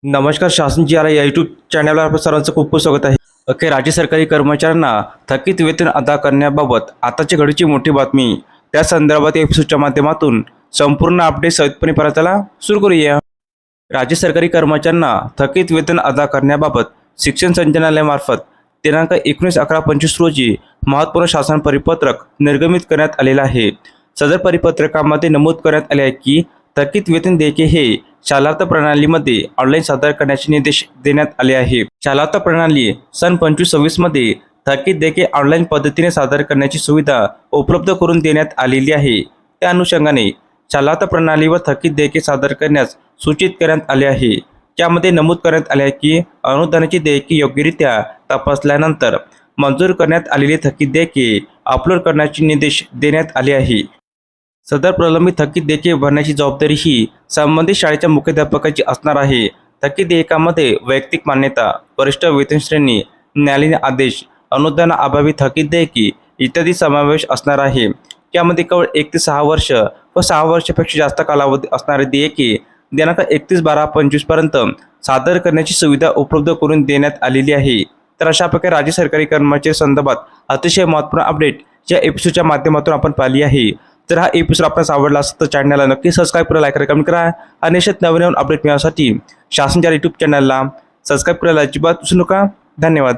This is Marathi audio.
नमस्कार. शासन जी आर या यूट्यूब चॅनलवर आपलं सर्वांचं खूप खूप स्वागत आहे. अखेर राज्य सरकारी कर्मचाऱ्यांना थकीत वेतन अदा करण्याबाबत आताची घडीची मोठी बातमी. त्या संदर्भात या एपिसोडच्या माध्यमातून संपूर्ण अपडेट सहितपणे परताला सुरू करूया. राज्य सरकारी कर्मचाऱ्यांना थकीत वेतन अदा करण्याबाबत शिक्षण संचालनालयामार्फत दिनांक 19/11/25 रोजी महत्त्वपूर्ण शासन परिपत्रक निर्गमित करण्यात आलेलं आहे. सदर परिपत्रकामध्ये नमूद करण्यात आले आहे की थकीत वेतन देयके हे शालार्थ प्रणालीमध्ये ऑनलाईन सादर करण्याचे निर्देश देण्यात आले आहे. शालार्थ प्रणाली सन 2526 मध्ये थकीत देयके ऑनलाईन पद्धतीने सादर करण्याची सुविधा उपलब्ध करून देण्यात आलेली आहे. त्या अनुषंगाने शालार्थ प्रणालीवर थकीत देयके सादर करण्यास सूचित करण्यात आले आहे. त्यामध्ये नमूद करण्यात आले आहे की अनुदानाची देयके योग्यरित्या तपासल्यानंतर मंजूर करण्यात आलेली थकीत देयके अपलोड करण्याचे निर्देश देण्यात आले आहे. सदर प्रलंबित थकीत देयके भरण्याची जबाबदारी ही संबंधित शाळेच्या मुख्याध्यापकाची असणार आहे. थकीत देयकामध्ये वैयक्तिक मान्यता, वरिष्ठ वेतन श्रेणी, न्यायालयीन आदेश, अनुदानाअभावी थकीत देयके इत्यादी समावेश असणार आहे. त्यामध्ये केवळ 1 ते 6 वर्ष व 6 वर्षापेक्षा जास्त कालावधी असणारे देयके दिनांक 31/12/25 पर्यंत सादर करण्याची सुविधा उपलब्ध करून देण्यात आलेली आहे. तर अशा प्रकारे राज्य सरकारी कर्मचारी संदर्भात अतिशय महत्त्वपूर्ण अपडेट या एपिसोडच्या माध्यमातून आपण पाहिली आहे. जर हा एपिसोड आपल्यास आवडला असेल तर चॅनलला नक्की सबस्क्राईब करा, लाईक करा, कमेंट करा आणि अशाच नवीन अपडेट मिळवण्यासाठी शासनच्या यूट्यूब चॅनलला सबस्क्राईब करायला अजिबात विसरू नका. धन्यवाद.